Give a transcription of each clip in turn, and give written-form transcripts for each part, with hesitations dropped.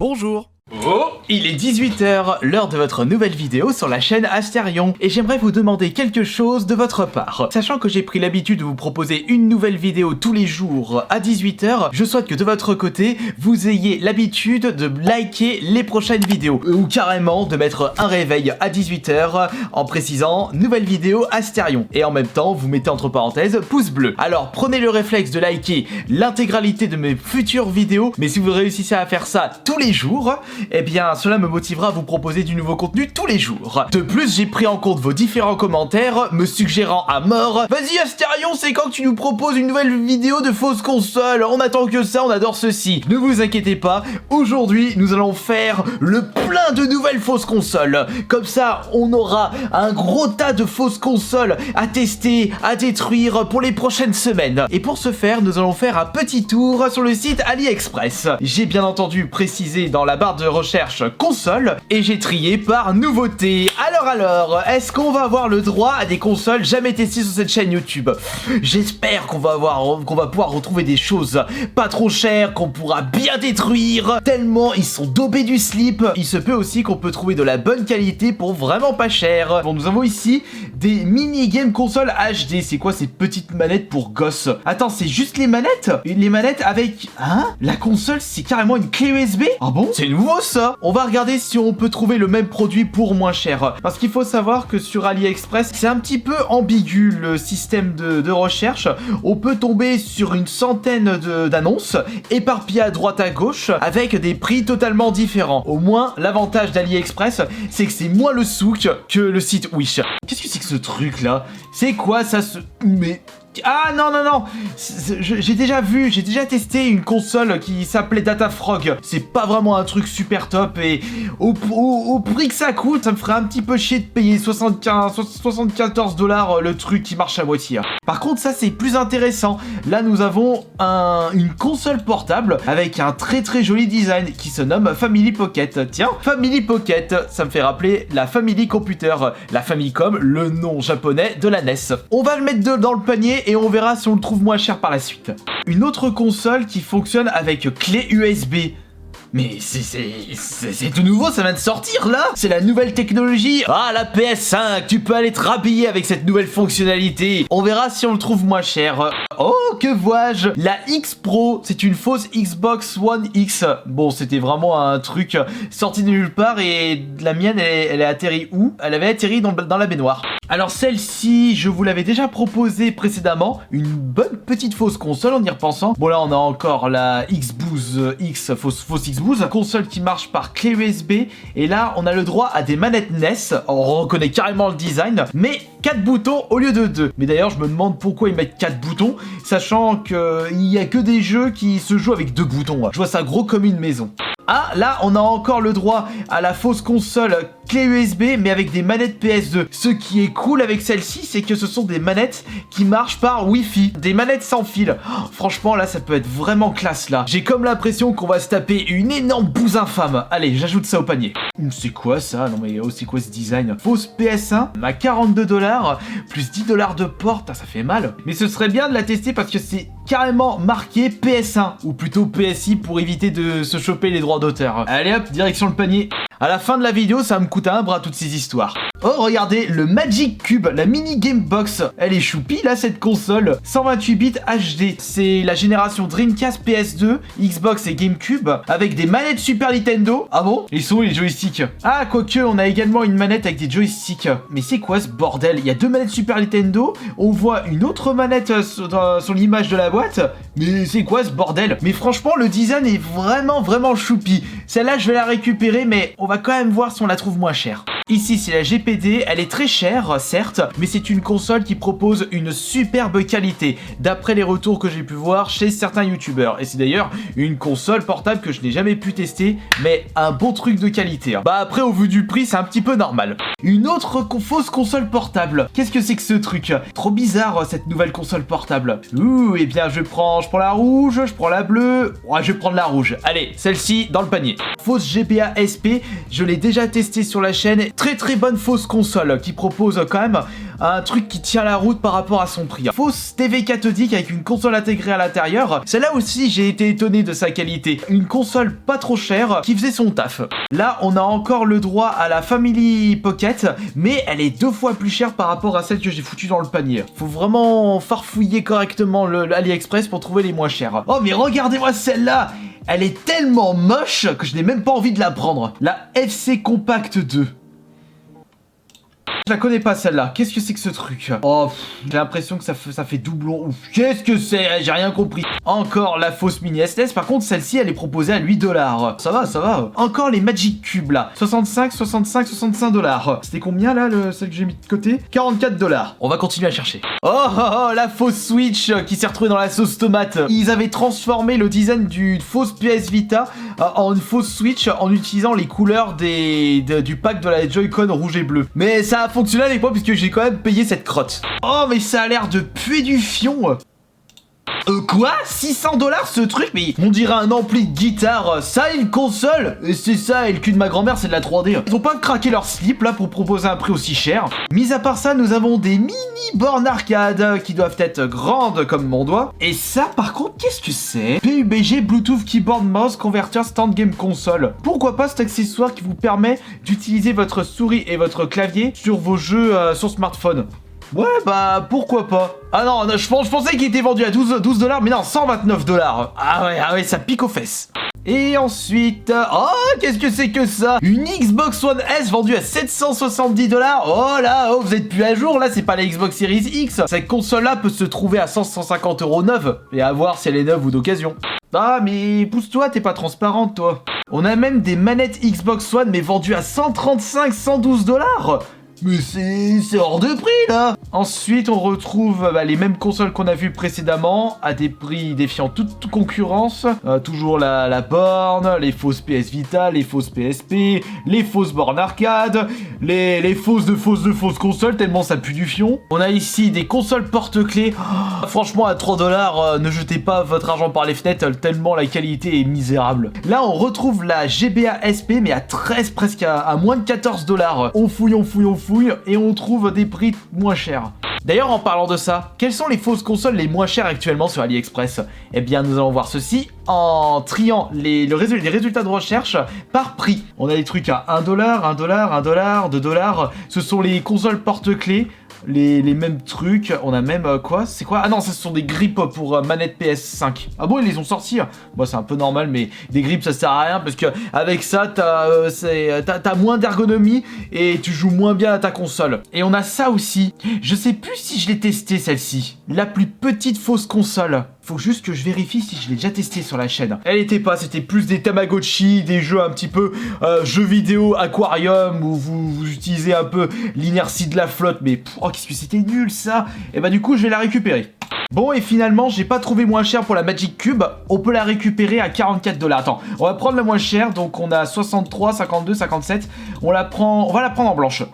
Bonjour. Oh, il est 18 h, l'heure de votre nouvelle vidéo sur la chaîne Astérion, et j'aimerais vous demander quelque chose de votre part. Sachant que j'ai pris l'habitude de vous proposer une nouvelle vidéo tous les jours à 18 h, je souhaite que de votre côté, vous ayez l'habitude de liker les prochaines vidéos, ou carrément de mettre un réveil à 18 h en précisant nouvelle vidéo Astérion, et en même temps, vous mettez entre parenthèses pouce bleu. Alors prenez le réflexe de liker l'intégralité de mes futures vidéos, mais si vous réussissez à faire ça tous les jours, eh bien cela me motivera à vous proposer du nouveau contenu tous les jours. De plus, j'ai pris en compte vos différents commentaires me suggérant à mort: vas-y Astérion, c'est quand que tu nous proposes une nouvelle vidéo de fausse console? On attend que ça, on adore ceci. Ne vous inquiétez pas, aujourd'hui nous allons faire le plein de nouvelles fausses consoles. Comme ça, on aura un gros tas de fausses consoles à tester, à détruire pour les prochaines semaines. Et pour ce faire, nous allons faire un petit tour sur le site AliExpress. J'ai bien entendu précisé dans la barre de recherche console et j'ai trié par nouveauté. Alors, est-ce qu'on va avoir le droit à des consoles jamais testées sur cette chaîne YouTube? J'espère qu'on va pouvoir retrouver des choses pas trop chères, qu'on pourra bien détruire, tellement ils sont dopés du slip. Il se peut aussi qu'on peut trouver de la bonne qualité pour vraiment pas cher. Bon, nous avons ici des mini-game consoles HD. C'est quoi ces petites manettes pour gosses? Attends, c'est juste les manettes? Les manettes avec... Hein? La console, c'est carrément une clé USB? Ah bon? C'est nouveau ça. On va regarder si on peut trouver le même produit pour moins cher. Parce qu'il faut savoir que sur AliExpress, c'est un petit peu ambigu le système de recherche. On peut tomber sur une centaine d'annonces éparpillées à droite à gauche avec des prix totalement différents. Au moins, l'avantage d'AliExpress, c'est que c'est moins le souk que le site Wish. Qu'est-ce que c'est que ce truc là? C'est quoi ça Mais... Ah non, j'ai déjà testé une console qui s'appelait Datafrog. C'est pas vraiment un truc super top et au prix que ça coûte, ça me ferait un petit peu chier de payer 74 $ le truc qui marche à moitié. Par contre, ça c'est plus intéressant. Là, nous avons une console portable avec un très joli design qui se nomme Family Pocket. Tiens, Family Pocket, ça me fait rappeler la Family Computer, la Famicom, le nom japonais de la NES. On va le mettre dans le panier et on verra si on le trouve moins cher par la suite. Une autre console qui fonctionne avec clé USB. Mais c'est tout nouveau, ça vient de sortir là. C'est la nouvelle technologie. Ah, la PS5, tu peux aller te rhabiller avec cette nouvelle fonctionnalité. On verra si on le trouve moins cher. Oh, que vois-je? La X Pro, c'est une fausse Xbox One X. Bon, c'était vraiment un truc sorti de nulle part et la mienne, elle est atterrie où? Elle avait atterri dans la baignoire. Alors celle-ci, je vous l'avais déjà proposée précédemment, une bonne petite fausse console en y repensant. Bon là on a encore la Xbox X, fausse Xbox, console qui marche par clé USB, et là on a le droit à des manettes NES, on reconnaît carrément le design, mais 4 boutons au lieu de 2. Mais d'ailleurs je me demande pourquoi ils mettent 4 boutons, sachant qu'il n'y a que des jeux qui se jouent avec 2 boutons. Je vois ça gros comme une maison. Ah, là, on a encore le droit à la fausse console clé USB, mais avec des manettes PS2. Ce qui est cool avec celle-ci, c'est que ce sont des manettes qui marchent par Wi-Fi. Des manettes sans fil. Oh, franchement, là, ça peut être vraiment classe, là. J'ai comme l'impression qu'on va se taper une énorme bouse infâme. Allez, j'ajoute ça au panier. C'est quoi, ça? Non, mais oh, c'est quoi ce design? Fausse PS1 à 42 $, plus 10 $ de port. Ça fait mal. Mais ce serait bien de la tester parce que c'est carrément marqué PS1, ou plutôt PSI pour éviter de se choper les droits d'auteur. Allez hop, direction le panier. À la fin de la vidéo, ça va me coûter un bras toutes ces histoires. Oh, regardez, le Magic Cube, la mini Game Box. Elle est choupie là, cette console. 128 bits HD. C'est la génération Dreamcast, PS2, Xbox et GameCube avec des manettes Super Nintendo. Ah bon? Ils sont où les joysticks? Ah, quoique, on a également une manette avec des joysticks. Mais c'est quoi ce bordel? Il y a 2 manettes Super Nintendo. On voit une autre manette sur l'image de la boîte. Mais c'est quoi ce bordel? Mais franchement, le design est vraiment choupi. Celle-là, je vais la récupérer, mais on va quand même voir si on la trouve moins chère. Ici, c'est la GPD, elle est très chère, certes, mais c'est une console qui propose une superbe qualité, d'après les retours que j'ai pu voir chez certains youtubeurs. Et c'est d'ailleurs une console portable que je n'ai jamais pu tester, mais un bon truc de qualité. Bah après, au vu du prix, c'est un petit peu normal. Une autre fausse console portable. Qu'est-ce que c'est que ce truc? Trop bizarre, cette nouvelle console portable. Ouh, eh bien, je prends la rouge, je prends la bleue. Ouais, je vais prendre la rouge. Allez, celle-ci dans le panier. Fausse GBA SP, je l'ai déjà testé sur la chaîne. Très bonne fausse console qui propose quand même un truc qui tient la route par rapport à son prix. Fausse TV cathodique avec une console intégrée à l'intérieur. Celle-là aussi, j'ai été étonné de sa qualité. Une console pas trop chère qui faisait son taf. Là, on a encore le droit à la Family Pocket, mais elle est 2 fois plus chère par rapport à celle que j'ai foutue dans le panier. Faut vraiment farfouiller correctement l'AliExpress pour trouver les moins chères. Oh, mais regardez-moi celle-là! Elle est tellement moche que je n'ai même pas envie de la prendre. La FC Compact 2. Je la connais pas celle-là. Qu'est-ce que c'est que ce truc? Oh, j'ai l'impression que ça fait doublon. Ouf, qu'est-ce que c'est? J'ai rien compris. Encore la fausse mini SNES. Par contre, celle-ci, elle est proposée à 8 $. Ça va, ça va. Encore les Magic Cube là. 65 $. C'était combien là, celle que j'ai mis de côté? 44 $. On va continuer à chercher. Oh, la fausse Switch qui s'est retrouvée dans la sauce tomate. Ils avaient transformé le design d'une fausse PS Vita en une fausse Switch en utilisant les couleurs du pack de la Joy-Con rouge et bleu. Mais ça a fonctionné avec moi puisque j'ai quand même payé cette crotte. Oh, mais ça a l'air de puer du fion. Quoi? 600 $ ce truc? Mais on dirait un ampli de guitare. Ça, une console? Et c'est ça, et le cul de ma grand-mère, c'est de la 3D. Ils ont pas craqué leur slip là pour proposer un prix aussi cher. Mis à part ça, nous avons des mini bornes arcade qui doivent être grandes comme mon doigt. Et ça, par contre, qu'est-ce que c'est? PUBG Bluetooth Keyboard Mouse Converter Stand Game Console. Pourquoi pas cet accessoire qui vous permet d'utiliser votre souris et votre clavier sur vos jeux sur smartphone? Ouais, bah pourquoi pas. Ah non, je pensais qu'il était vendu à 12 $, mais non, 129 $. Ah ouais, ça pique aux fesses. Et ensuite... Oh, qu'est-ce que c'est que ça? Une Xbox One S vendue à 770 $. Oh là, oh, vous êtes plus à jour, là, c'est pas la Xbox Series X. Cette console-là peut se trouver à 150 € neuve, et à voir si elle est neuve ou d'occasion. Ah, mais pousse-toi, t'es pas transparente, toi. On a même des manettes Xbox One, mais vendues à 135-112 $. Mais c'est hors de prix là. Ensuite on retrouve les mêmes consoles qu'on a vues précédemment à des prix défiant toute concurrence. Toujours la borne, les fausses PS Vita, les fausses PSP, les fausses bornes arcade, les fausses consoles tellement ça pue du fion. On a ici des consoles porte-clés. Oh, franchement à 3 $, ne jetez pas votre argent par les fenêtres tellement la qualité est misérable. Là on retrouve la GBA SP mais à 13 presque à moins de 14 $. On fouille et on trouve des prix moins chers. D'ailleurs, en parlant de ça, quelles sont les fausses consoles les moins chères actuellement sur AliExpress? Eh bien, nous allons voir ceci en triant les résultats de recherche par prix. On a des trucs à 1 $, 1 $, 1 $, 2 $. Ce sont les consoles porte-clés. Les mêmes trucs, on a même quoi? C'est quoi? Ah non, ce sont des grips pour manette PS5. Ah bon, ils les ont sortis? Moi, c'est un peu normal, mais des grips ça sert à rien parce que avec ça, t'as moins d'ergonomie et tu joues moins bien à ta console. Et on a ça aussi. Je sais plus si je l'ai testé celle-ci. La plus petite fausse console. Faut juste que je vérifie si je l'ai déjà testé sur la chaîne. Elle était pas, c'était plus des Tamagotchi, des jeux un petit peu jeux vidéo aquarium où vous utilisez un peu l'inertie de la flotte. Mais oh, qu'est-ce que c'était nul ça. Et bah du coup je vais la récupérer. Bon et finalement j'ai pas trouvé moins cher pour la Magic Cube. On peut la récupérer à 44 $. Attends, on va prendre la moins chère. Donc on a 63, 52, 57. On va la prendre en blanche.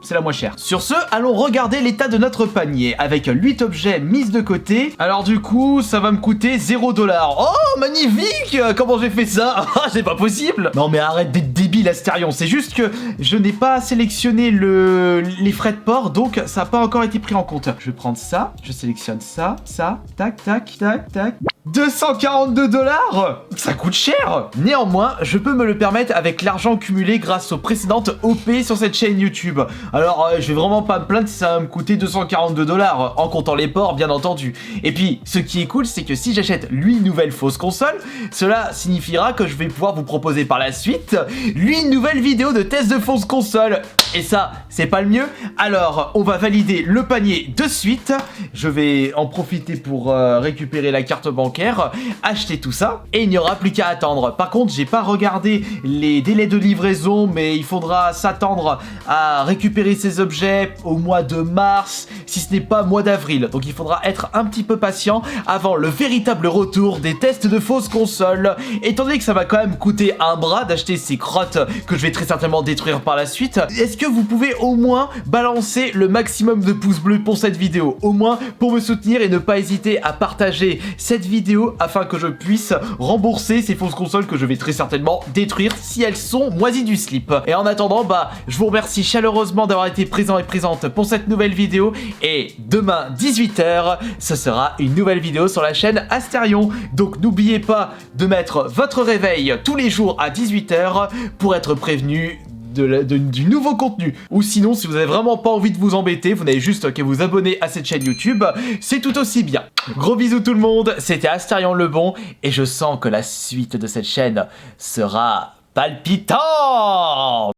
C'est la moins chère. Sur ce, allons regarder l'état de notre panier avec 8 objets mis de côté. Alors du coup, ça va me coûter 0 $. Oh, magnifique! Comment j'ai fait ça? Ah, c'est pas possible! Non mais arrête d'être débile, Asterion. C'est juste que je n'ai pas sélectionné les frais de port, donc ça n'a pas encore été pris en compte. Je vais prendre ça, je sélectionne ça, tac, tac, tac, tac. 242 $. Ça coûte cher. Néanmoins, je peux me le permettre avec l'argent cumulé grâce aux précédentes OP sur cette chaîne YouTube. Alors, je vais vraiment pas me plaindre si ça va me coûter 242 $, en comptant les ports, bien entendu. Et puis, ce qui est cool, c'est que si j'achète lui une nouvelle fausse console, cela signifiera que je vais pouvoir vous proposer par la suite lui une nouvelle vidéo de test de fausse console. Et ça, c'est pas le mieux. Alors, on va valider le panier de suite. Je vais en profiter pour récupérer la carte bancaire, acheter tout ça, et il n'y aura plus qu'à attendre. Par contre, j'ai pas regardé les délais de livraison, mais il faudra s'attendre à récupérer ces objets au mois de mars, si ce n'est pas mois d'avril. Donc il faudra être un petit peu patient avant le véritable retour des tests de fausses consoles. Étant donné que ça va quand même coûter un bras d'acheter ces crottes que je vais très certainement détruire par la suite, est-ce que vous pouvez au moins balancer le maximum de pouces bleus pour cette vidéo, au moins pour me soutenir et ne pas hésiter à partager cette vidéo vidéos afin que je puisse rembourser ces fausses consoles que je vais très certainement détruire si elles sont moisies du slip. Et en attendant, je vous remercie chaleureusement d'avoir été présent et présente pour cette nouvelle vidéo. Et demain, 18h, ce sera une nouvelle vidéo sur la chaîne Asterion. Donc n'oubliez pas de mettre votre réveil tous les jours à 18h pour être prévenu du nouveau contenu. Ou sinon, si vous avez vraiment pas envie de vous embêter, vous n'avez juste qu'à vous abonner à cette chaîne YouTube, c'est tout aussi bien. Gros bisous tout le monde, c'était Asterion le Bon, et je sens que la suite de cette chaîne sera palpitante.